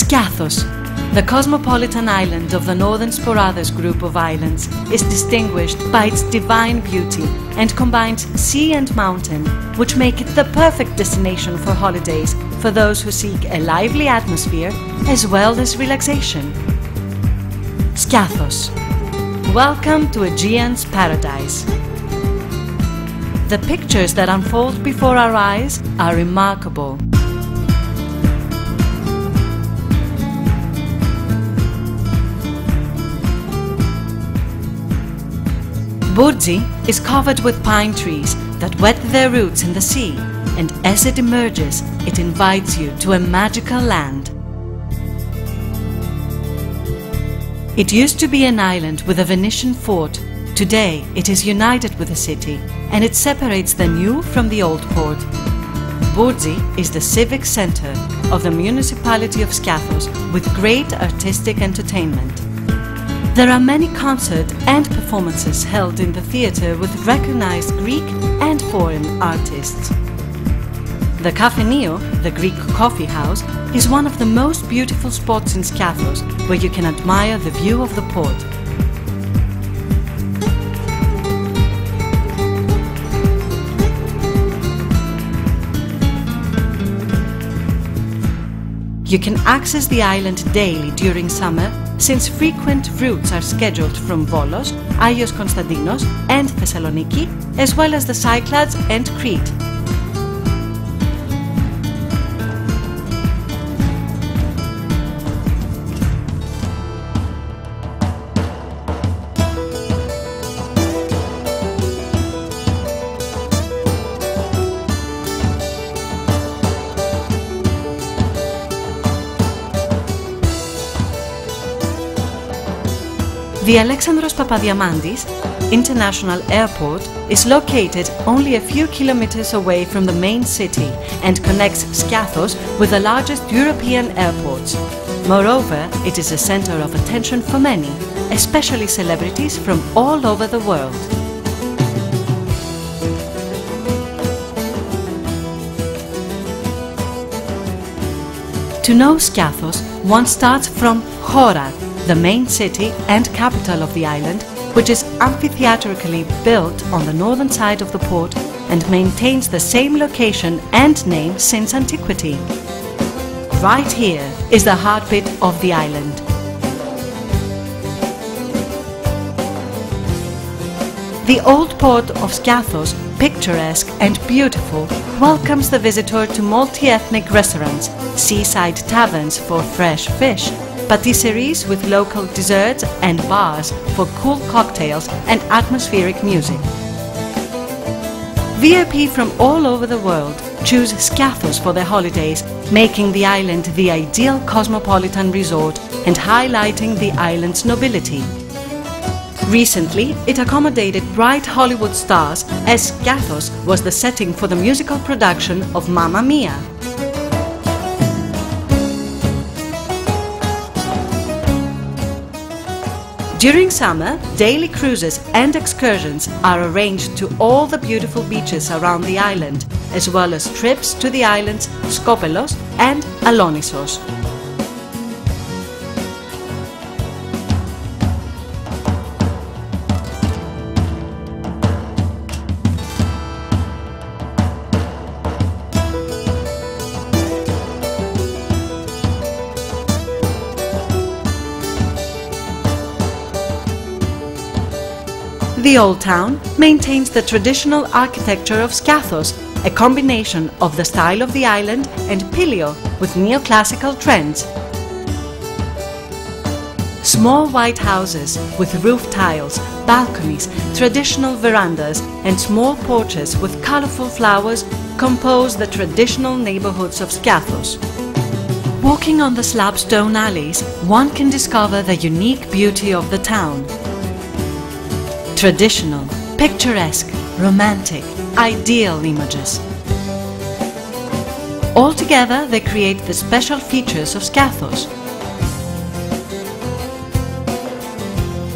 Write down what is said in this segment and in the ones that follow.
Skiathos, the cosmopolitan island of the Northern Sporades group of islands, is distinguished by its divine beauty and combines sea and mountain, which make it the perfect destination for holidays for those who seek a lively atmosphere as well as relaxation. Skiathos. Welcome to Aegean's paradise. The pictures that unfold before our eyes are remarkable. Bourtsi is covered with pine trees that wet their roots in the sea, and as it emerges, it invites you to a magical land. It used to be an island with a Venetian fort. Today it is united with the city, and it separates the new from the old port. Bourtsi is the civic center of the municipality of Skiathos with great artistic entertainment. There are many concerts and performances held in the theatre with recognized Greek and foreign artists. The Kafenio, the Greek coffee house, is one of the most beautiful spots in Skiathos, where you can admire the view of the port. You can access the island daily during summer, since frequent routes are scheduled from Volos, Agios Konstantinos and Thessaloniki, as well as the Cyclades and Crete. The Alexandros Papadiamandis International Airport is located only a few kilometers away from the main city and connects Skiathos with the largest European airports. Moreover, it is a center of attention for many, especially celebrities from all over the world. To know Skiathos, one starts from Chora, the main city and capital of the island, which is amphitheatrically built on the northern side of the port and maintains the same location and name since antiquity. Right here is the heartbeat of the island. The old port of Skiathos, picturesque and beautiful, welcomes the visitor to multi-ethnic restaurants, seaside taverns for fresh fish, patisseries with local desserts and bars for cool cocktails and atmospheric music. VIP from all over the world choose Skiathos for their holidays, making the island the ideal cosmopolitan resort and highlighting the island's nobility. Recently, it accommodated bright Hollywood stars as Skiathos was the setting for the musical production of Mamma Mia! During summer, daily cruises and excursions are arranged to all the beautiful beaches around the island, as well as trips to the islands Skopelos and Alonissos. The Old Town maintains the traditional architecture of Skiathos, a combination of the style of the island and Pylio with neoclassical trends. Small white houses with roof tiles, balconies, traditional verandas and small porches with colorful flowers compose the traditional neighborhoods of Skiathos. Walking on the slabstone alleys, one can discover the unique beauty of the town. Traditional, picturesque, romantic, ideal images. Altogether, they create the special features of Skiathos.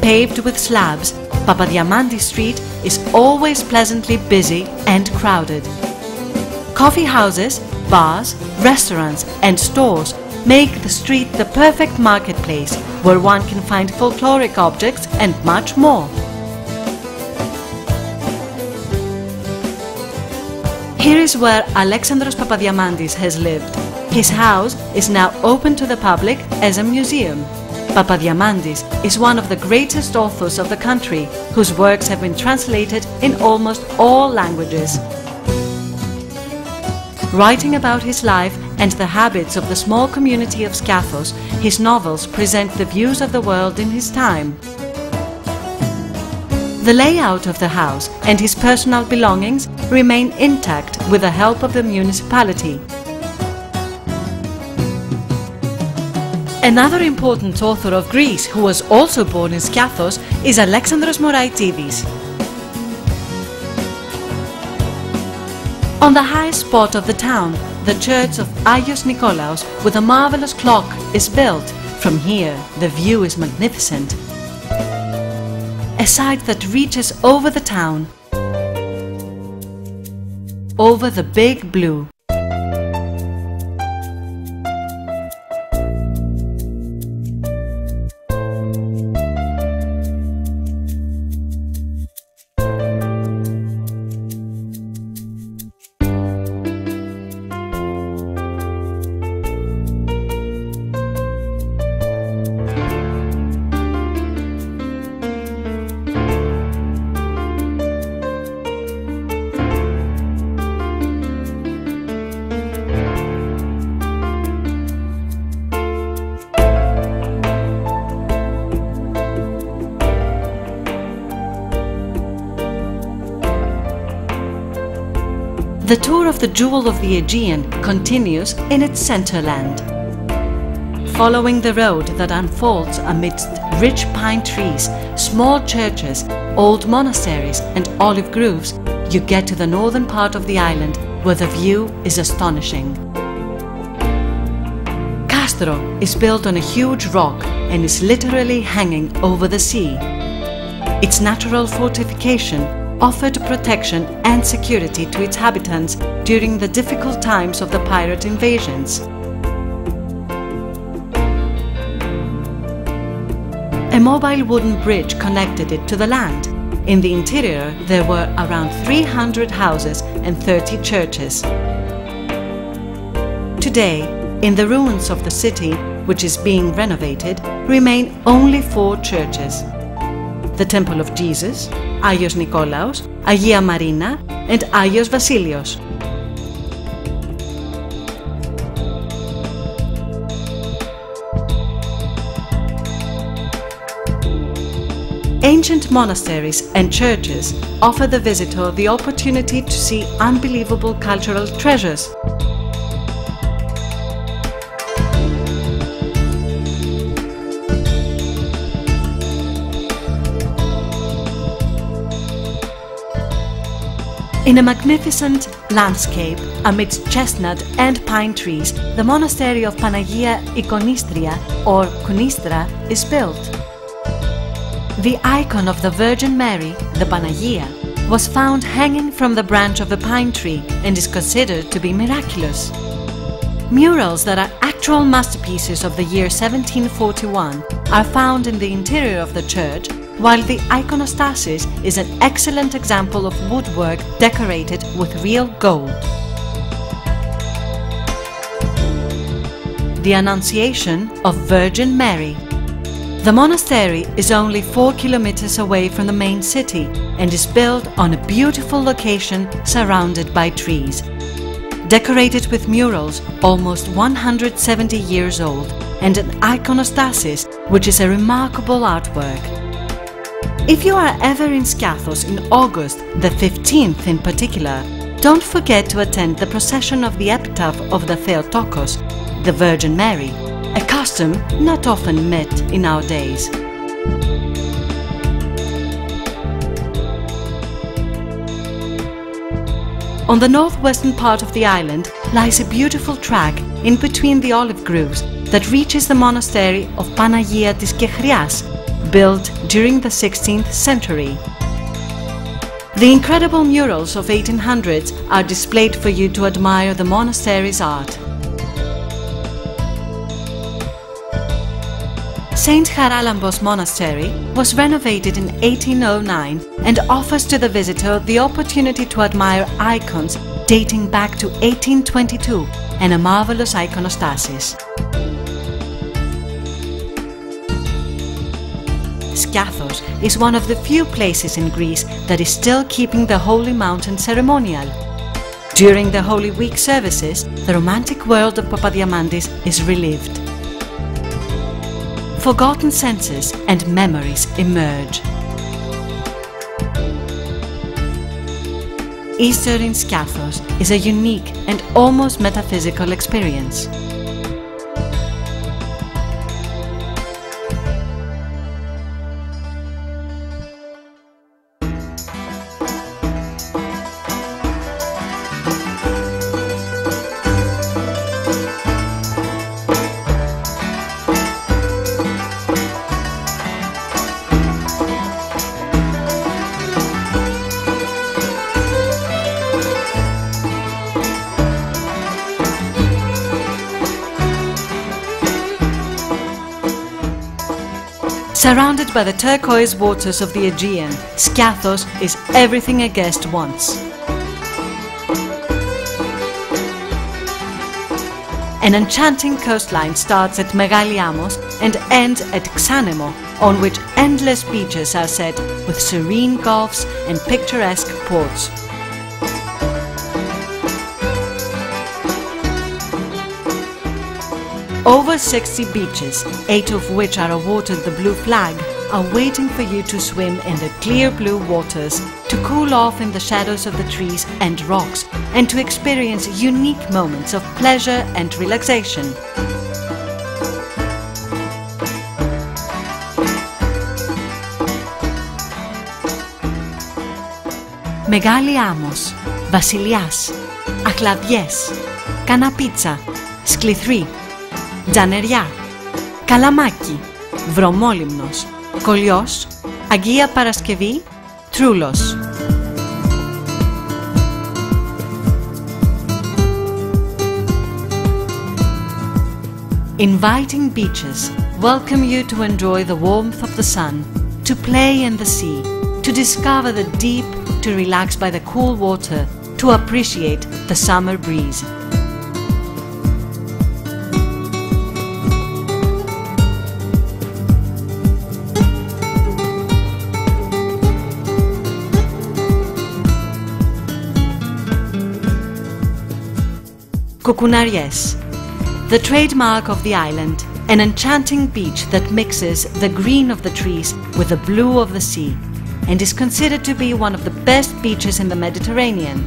Paved with slabs, Papadiamandi Street is always pleasantly busy and crowded. Coffee houses, bars, restaurants and stores make the street the perfect marketplace where one can find folkloric objects and much more. Here is where Alexandros Papadiamandis has lived. His house is now open to the public as a museum. Papadiamandis is one of the greatest authors of the country, whose works have been translated in almost all languages. Writing about his life and the habits of the small community of Skiathos, his novels present the views of the world in his time. The layout of the house and his personal belongings remain intact with the help of the municipality. Another important author of Greece who was also born in Skiathos is Alexandros Moraitidis. On the highest spot of the town, the church of Agios Nikolaos with a marvelous clock is built. From here, the view is magnificent. A sight that reaches over the town, over the big blue. The tour of the Jewel of the Aegean continues in its centerland. Following the road that unfolds amidst rich pine trees, small churches, old monasteries and olive groves, you get to the northern part of the island where the view is astonishing. Castro is built on a huge rock and is literally hanging over the sea. Its natural fortification offered protection and security to its inhabitants during the difficult times of the pirate invasions. A mobile wooden bridge connected it to the land. In the interior, there were around 300 houses and 30 churches. Today, in the ruins of the city, which is being renovated, remain only 4 churches: the Temple of Jesus, Agios Nikolaos, Agia Marina and Agios Vasilios. Ancient monasteries and churches offer the visitor the opportunity to see unbelievable cultural treasures. In a magnificent landscape amidst chestnut and pine trees, the monastery of Panagia Ikonistria or Kunistra is built. The icon of the Virgin Mary, the Panagia, was found hanging from the branch of the pine tree and is considered to be miraculous. Murals that are actual masterpieces of the year 1741 are found in the interior of the church, while the iconostasis is an excellent example of woodwork decorated with real gold. The Annunciation of Virgin Mary. The monastery is only 4 kilometers away from the main city and is built on a beautiful location surrounded by trees. Decorated with murals almost 170 years old and an iconostasis, which is a remarkable artwork. If you are ever in Skiathos in August, the 15th in particular, don't forget to attend the procession of the epitaph of the Theotokos, the Virgin Mary, a custom not often met in our days. On the northwestern part of the island lies a beautiful track in between the olive groves that reaches the monastery of Panagia της Kechrias, built during the 16th century. The incredible murals of 1800s are displayed for you to admire the monastery's art. Saint Charalambos Monastery was renovated in 1809 and offers to the visitor the opportunity to admire icons dating back to 1822 and a marvelous iconostasis. Skiathos is one of the few places in Greece that is still keeping the Holy Mountain ceremonial. During the Holy Week services, the romantic world of Papadiamandis is relived. Forgotten senses and memories emerge. Easter in Skiathos is a unique and almost metaphysical experience. Surrounded by the turquoise waters of the Aegean, Skiathos is everything a guest wants. An enchanting coastline starts at Megali Amos and ends at Xanemo, on which endless beaches are set with serene gulfs and picturesque ports. Over 60 beaches, 8 of which are awarded the blue flag, are waiting for you to swim in the clear blue waters, to cool off in the shadows of the trees and rocks, and to experience unique moments of pleasure and relaxation. Megali Amos, Βασιλιάς, Αχλαδιές, Καναπίτσα, Σκληθρή, Τζανεριά, Καλαμάκι, Βρωμόλυμνος, Κολιός, Αγία Παρασκευή, Τρούλος. Inviting beaches welcome you to enjoy the warmth of the sun, to play in the sea, to discover the deep, to relax by the cool water, to appreciate the summer breeze. Koukounaries, the trademark of the island, an enchanting beach that mixes the green of the trees with the blue of the sea, and is considered to be one of the best beaches in the Mediterranean.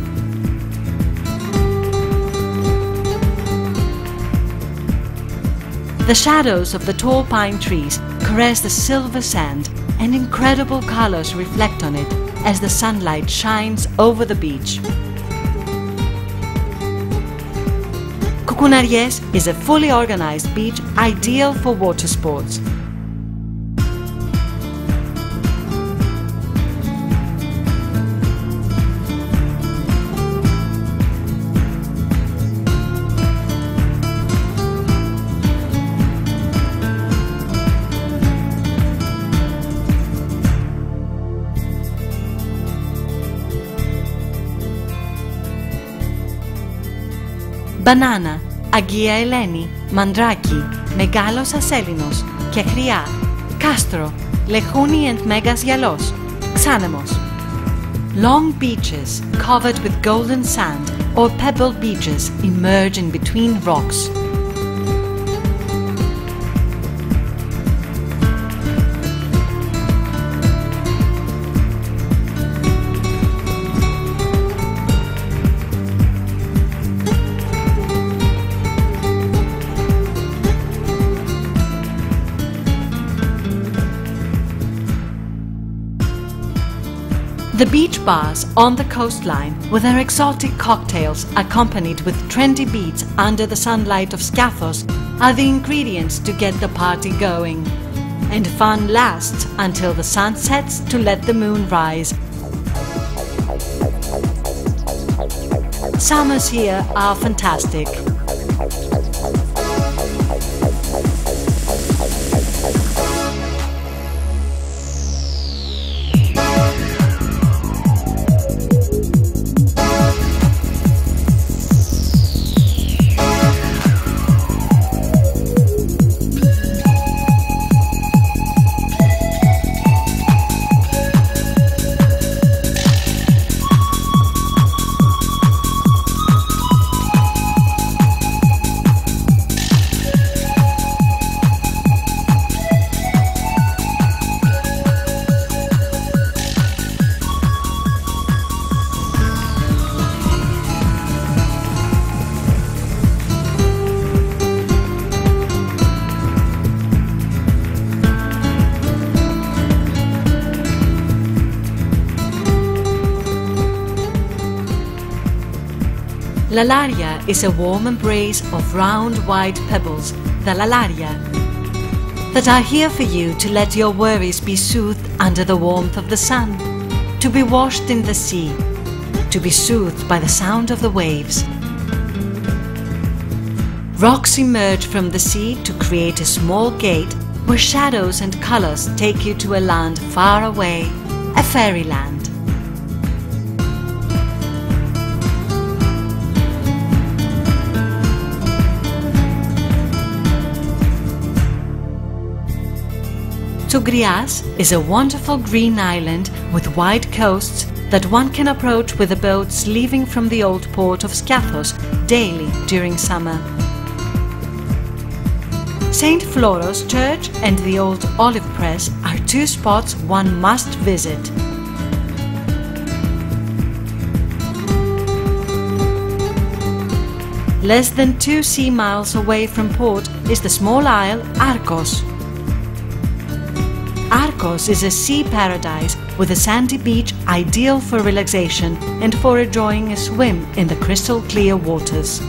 The shadows of the tall pine trees caress the silver sand, and incredible colors reflect on it as the sunlight shines over the beach. Koukounaries is a fully organized beach ideal for water sports. Μπανάνα, Αγία Ελένη, Μανδράκι, Μεγάλος Ασέλινος, Κεχριά, Κάστρο, Λεχούνι and Megas Yalos, Xanemos. Long beaches covered with golden sand or pebbled beaches emerge in between rocks. The beach bars on the coastline with their exotic cocktails accompanied with trendy beats under the sunlight of Skiathos are the ingredients to get the party going. And fun lasts until the sun sets to let the moon rise. Summers here are fantastic. Lalaria is a warm embrace of round white pebbles, the Lalaria, that are here for you to let your worries be soothed under the warmth of the sun, to be washed in the sea, to be soothed by the sound of the waves. Rocks emerge from the sea to create a small gate where shadows and colors take you to a land far away, a fairyland. Tougrias is a wonderful green island with wide coasts that one can approach with the boats leaving from the old port of Skiathos daily during summer. St. Floros Church and the old olive press are two spots one must visit. Less than 2 sea miles away from port is the small isle Arcos. Arcos is a sea paradise with a sandy beach ideal for relaxation and for enjoying a swim in the crystal clear waters.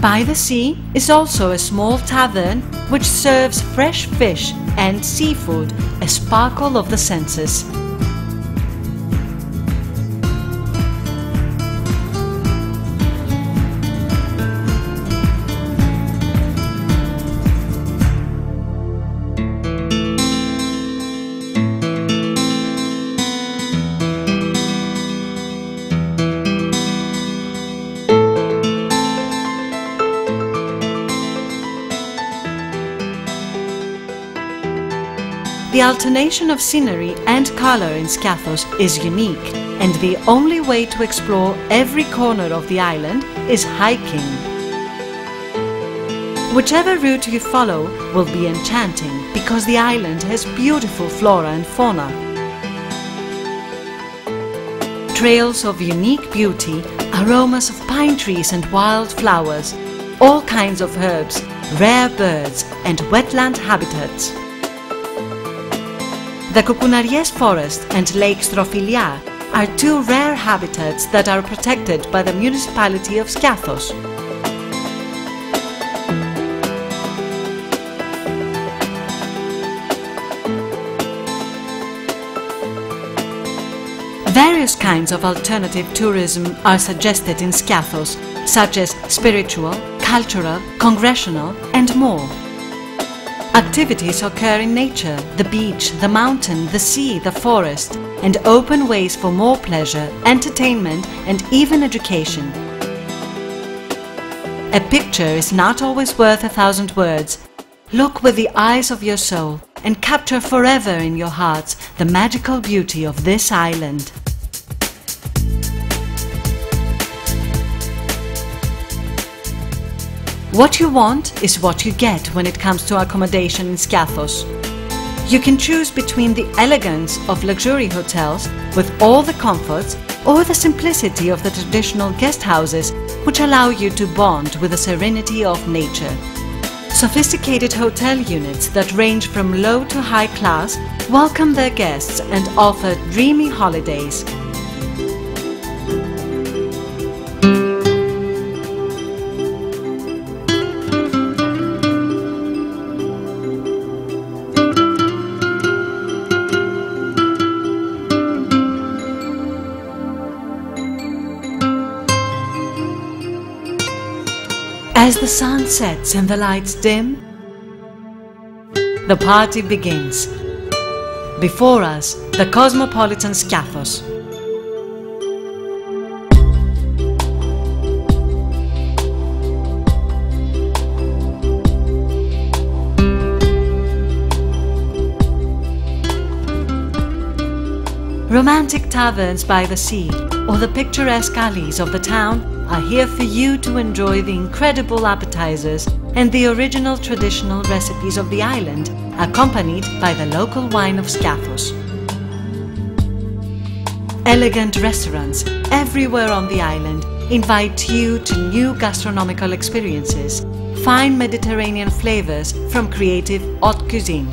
By the sea is also a small tavern which serves fresh fish and seafood, a sparkle of the senses. The alternation of scenery and color in Skiathos is unique, and the only way to explore every corner of the island is hiking. Whichever route you follow will be enchanting because the island has beautiful flora and fauna. Trails of unique beauty, aromas of pine trees and wild flowers, all kinds of herbs, rare birds and wetland habitats. The Koukounariés Forest and Lake Strophilia are two rare habitats that are protected by the municipality of Skiathos. Various kinds of alternative tourism are suggested in Skiathos, such as spiritual, cultural, congressional and more. Activities occur in nature, the beach, the mountain, the sea, the forest, and open ways for more pleasure, entertainment, and even education. A picture is not always worth 1,000 words. Look with the eyes of your soul and capture forever in your hearts the magical beauty of this island. What you want is what you get when it comes to accommodation in Skiathos. You can choose between the elegance of luxury hotels with all the comforts or the simplicity of the traditional guest houses which allow you to bond with the serenity of nature. Sophisticated hotel units that range from low to high class welcome their guests and offer dreamy holidays. As the sun sets and the lights dim, the party begins. Before us, the cosmopolitan Skiathos. Romantic taverns by the sea or the picturesque alleys of the town are here for you to enjoy the incredible appetizers and the original traditional recipes of the island, accompanied by the local wine of Skiathos. Elegant restaurants everywhere on the island invite you to new gastronomical experiences, fine Mediterranean flavors from creative haute cuisine.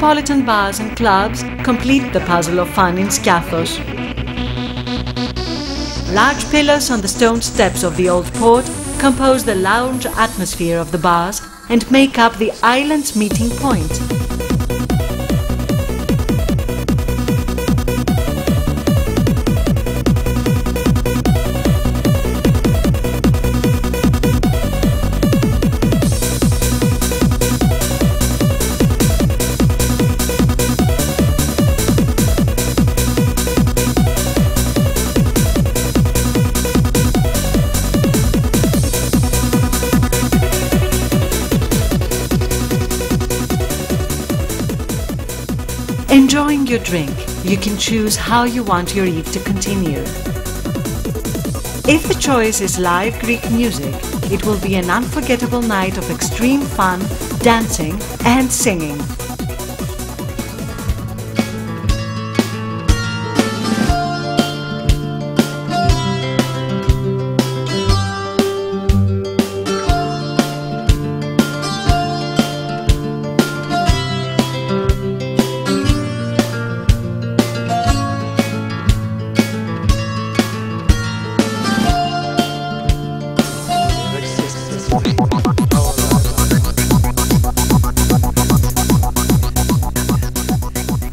metropolitan bars and clubs complete the puzzle of fun in Skiathos. Large pillars on the stone steps of the old port compose the lounge atmosphere of the bars and make up the island's meeting point. Enjoying your drink, you can choose how you want your eve to continue. If the choice is live Greek music, it will be an unforgettable night of extreme fun, dancing and singing.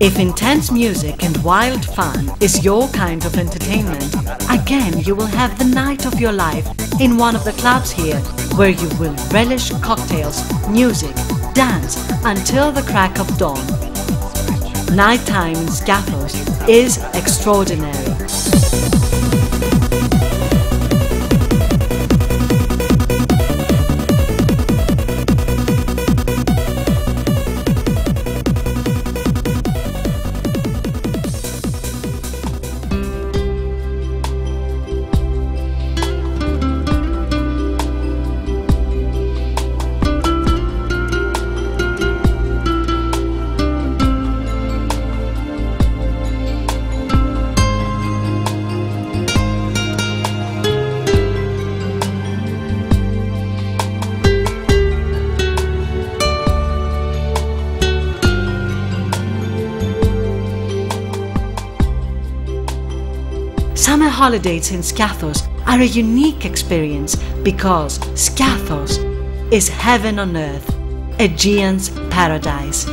If intense music and wild fun is your kind of entertainment, again you will have the night of your life in one of the clubs here, where you will relish cocktails, music, dance until the crack of dawn. Nighttime in Skiathos is extraordinary. Summer holidays in Skiathos are a unique experience because Skiathos is heaven on earth, Aegean's paradise.